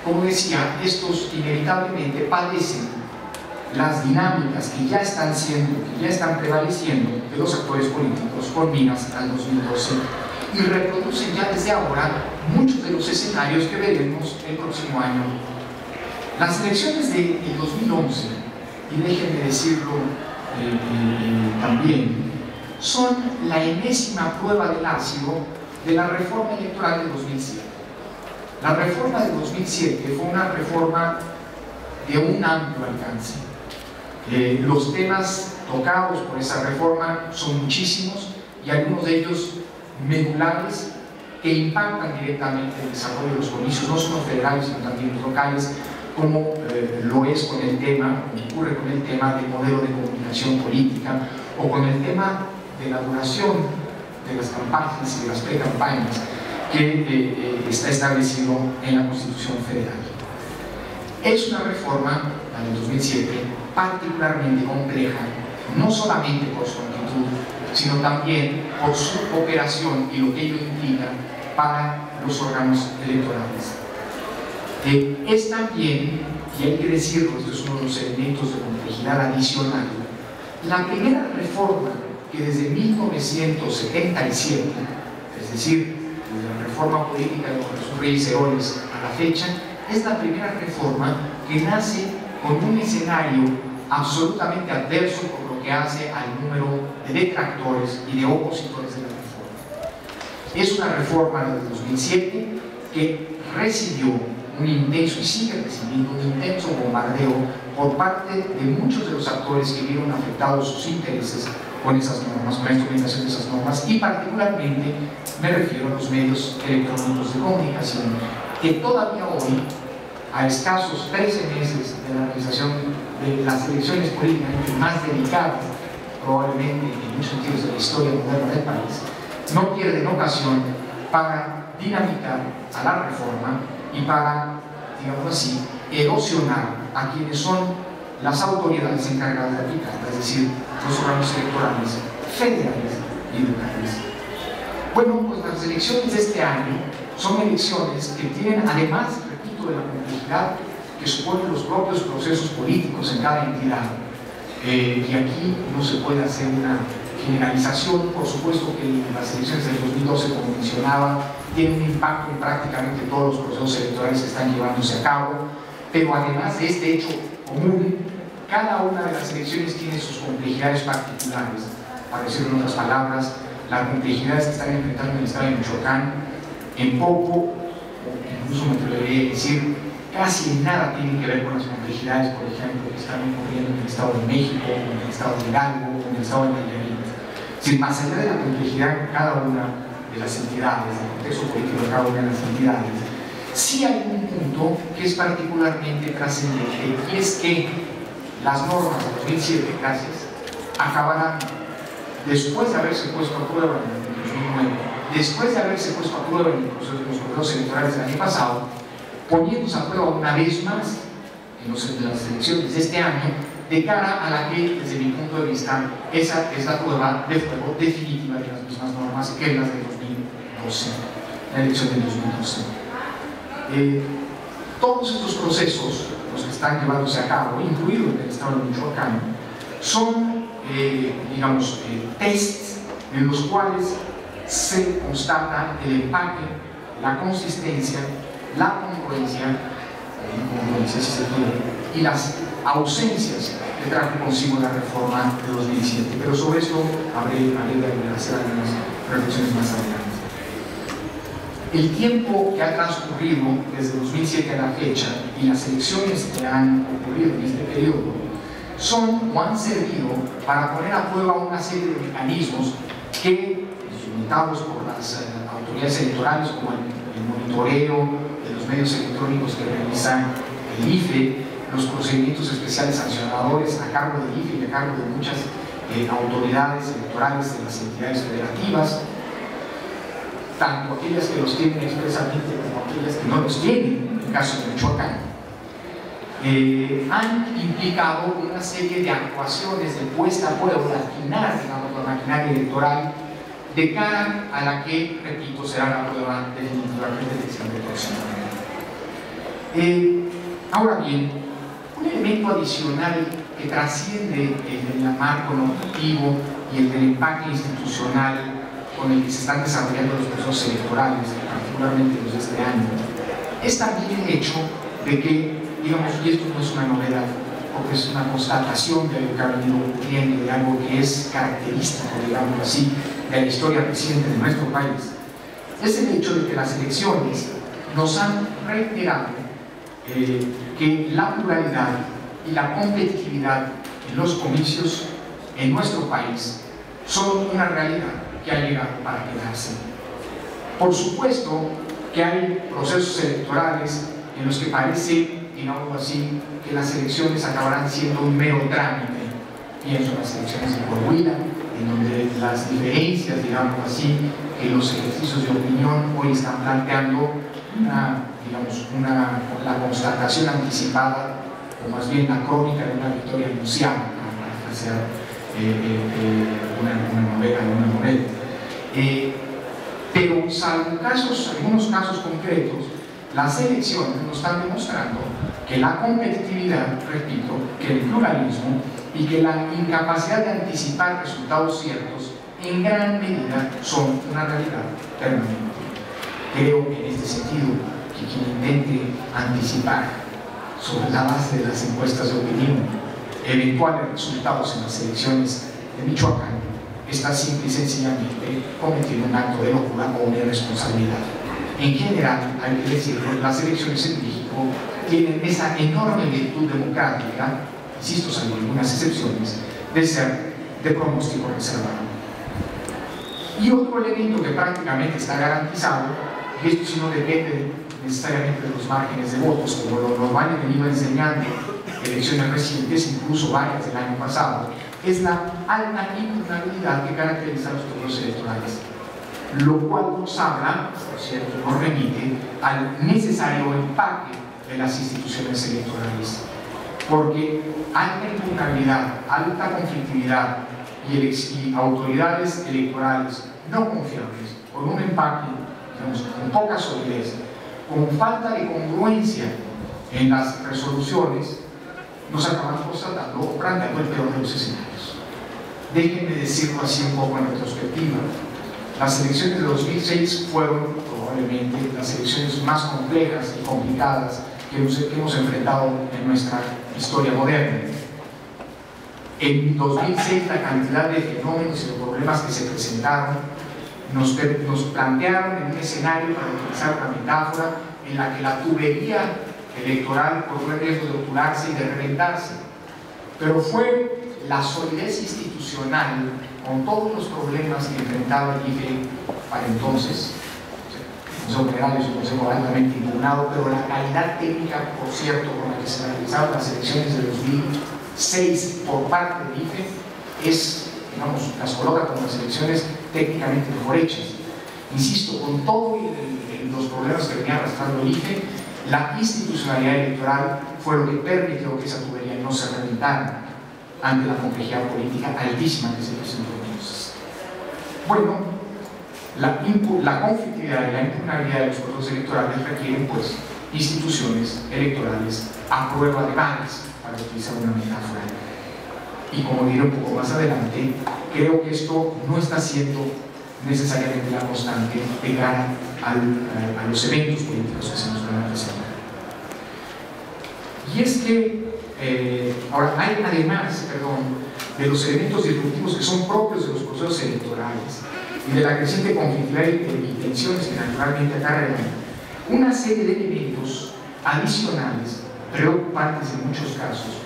como decía, estos inevitablemente padecen las dinámicas que ya están prevaleciendo de los actores políticos con miras al 2012 y reproducen ya desde ahora muchos de los escenarios que veremos el próximo año. Las elecciones del 2011, y déjenme decirlo también, son la enésima prueba del ácido de la reforma electoral de 2007. La reforma de 2007 fue una reforma de un amplio alcance. Los temas tocados por esa reforma son muchísimos y algunos de ellos medulares que impactan directamente el desarrollo de los comicios, no solo federales sino también los locales, como lo es con el tema, como ocurre con el tema del modelo de comunicación política o con el tema de la duración de las campañas y de las pre-campañas que está establecido en la Constitución Federal. Es una reforma, la del 2007, particularmente compleja, no solamente por su amplitud, sino también por su operación y lo que ello implica para los órganos electorales. Es también, y hay que decirlo, esto es uno de los elementos de complejidad adicional, la primera reforma que desde 1977, es decir, desde la reforma política de los Reyes Heroles a la fecha, es la primera reforma que nace con un escenario absolutamente adverso por lo que hace al número de detractores y de opositores de la reforma. Es una reforma del 2007 que recibió un intenso y sigue recibiendo un intenso bombardeo por parte de muchos de los actores que vieron afectados sus intereses con esas normas, con la instrumentación de esas normas, y particularmente me refiero a los medios electrónicos de comunicación, que todavía hoy, a escasos 13 meses de la realización de las elecciones políticamente más delicadas, probablemente en muchos sentidos de la historia moderna del país, no pierden ocasión para dinamitar a la reforma y para, digamos así, erosionar a quienes son las autoridades encargadas de aplicarla, es decir, los órganos electorales federales y locales. Bueno, pues las elecciones de este año son elecciones que tienen, además, repito, de la complejidad que suponen los propios procesos políticos en cada entidad, y aquí no se puede hacer una generalización. Por supuesto que las elecciones del 2012, como mencionaba, tienen un impacto en prácticamente todos los procesos electorales que están llevándose a cabo, pero además de este hecho común, cada una de las elecciones tiene sus complejidades particulares. Para decirlo en otras palabras, las complejidades que están enfrentando en el estado de Michoacán, en poco, o incluso me atrevería a decir, casi en nada tienen que ver con las complejidades, por ejemplo, que están ocurriendo en el estado de México, en el estado de Hidalgo, en el estado de Nayarit. Sin más allá de la complejidad de cada una de las entidades, del contexto político de cada una de las entidades, sí hay un punto que es particularmente trascendente, y es que las normas de 2007, gracias, acabarán, después de haberse puesto a prueba en el 2009, después de haberse puesto a prueba en los procesos electorales del año pasado, poniéndose a prueba una vez más en las elecciones de este año, de cara a la que, desde mi punto de vista, esa es la prueba de fuego definitiva de las mismas normas que las de 2012, la elección del 2012. Todos estos procesos, los que están llevándose a cabo, incluido en el estado de Michoacán, son, digamos, tests en los cuales se constata el empaque, la consistencia, la congruencia, si se quiere, y las ausencias que trajo consigo la reforma de 2007. Pero sobre esto habré de hacer algunas reflexiones más adelante. El tiempo que ha transcurrido desde 2007 a la fecha y las elecciones que han ocurrido en este periodo son o han servido para poner a prueba una serie de mecanismos que, instrumentados por las autoridades electorales, como el monitoreo de los medios electrónicos que realizan el IFE, los procedimientos especiales sancionadores a cargo del IFE y a cargo de muchas autoridades electorales de las entidades federativas, tanto aquellas que los tienen expresamente como aquellas que no los tienen, en el caso de Michoacán, han implicado una serie de actuaciones de puesta a prueba, de afinar, digamos, la maquinaria electoral, de cara a la que, repito, será la prueba definitivamente de diciembre próximo. Ahora bien, un elemento adicional que trasciende el marco normativo y el del empaque institucional con el que se están desarrollando los procesos electorales, particularmente los de este año, es también el hecho de que, digamos, y esto no es una novedad, porque es una constatación de algo que ha venido ocurriendo, de algo que es característico, digamos así, de la historia reciente de nuestro país, es el hecho de que las elecciones nos han reiterado que la pluralidad y la competitividad en los comicios en nuestro país son una realidad que ha llegado para quedarse. Por supuesto que hay procesos electorales en los que parece, digamos así, que las elecciones acabarán siendo un mero trámite. Pienso en las elecciones de Coahuila, en donde las diferencias, digamos así, que los ejercicios de opinión hoy están planteando la constatación anticipada, o más bien la crónica de una victoria anunciada, para hacer una novela. Pero salvo algunos casos concretos, las elecciones nos están demostrando que la competitividad, repito, que el pluralismo y que la incapacidad de anticipar resultados ciertos en gran medida son una realidad permanente. Creo que en este sentido que quien intente anticipar sobre la base de las encuestas de opinión eventuales resultados en las elecciones de Michoacán está simple y sencillamente cometiendo un acto de locura o una irresponsabilidad. En general, hay que decirlo, las elecciones en México tienen esa enorme virtud democrática, insisto, salvo algunas excepciones, de ser de pronóstico reservado. Y otro elemento que prácticamente está garantizado, y esto sí no depende necesariamente de los márgenes de votos, como lo han venido enseñando elecciones recientes, incluso varias del año pasado, es la alta impugnabilidad que caracteriza a los procesos electorales, lo cual nos habla, por cierto, nos remite al necesario empaque de las instituciones electorales, porque alta impugnabilidad, alta conflictividad y autoridades electorales no confiables, con un empaque, digamos, con poca solidez, con falta de congruencia en las resoluciones, nos acaban constatando o planteando el peor de los escenarios. Déjenme decirlo así un poco en retrospectiva. Las elecciones de 2006 fueron probablemente las elecciones más complejas y complicadas que hemos enfrentado en nuestra historia moderna. En 2006 la cantidad de fenómenos y de problemas que se presentaron nos plantearon en un escenario, para utilizar una metáfora, en la que la tubería electoral corrió el riesgo de obturarse y de reventarse. Pero fue la solidez institucional, con todos los problemas que enfrentaba el IFE para entonces, el Consejo General es un consejo altamente impugnado, pero la calidad técnica, por cierto, con la que se realizaron las elecciones de 2006 por parte del IFE, digamos, las coloca como las elecciones técnicamente mejor hechas. Insisto, con todos los problemas que venía arrastrando el IFE, la institucionalidad electoral fue lo que permitió que esa tubería no se reventara ante la complejidad política altísima que se presentó entonces. Bueno, la conflictividad y la impugnabilidad de los procesos electorales requieren, pues, instituciones electorales a prueba de balas, para utilizar una metáfora. Y como diré un poco más adelante, creo que esto no está siendo necesariamente la constante de cara a los eventos políticos que se nos van a presentar. Y es que ahora hay además, de los elementos disruptivos que son propios de los procesos electorales y de la creciente conflictividad y tensiones que naturalmente acarrean, una serie de elementos adicionales preocupantes en muchos casos,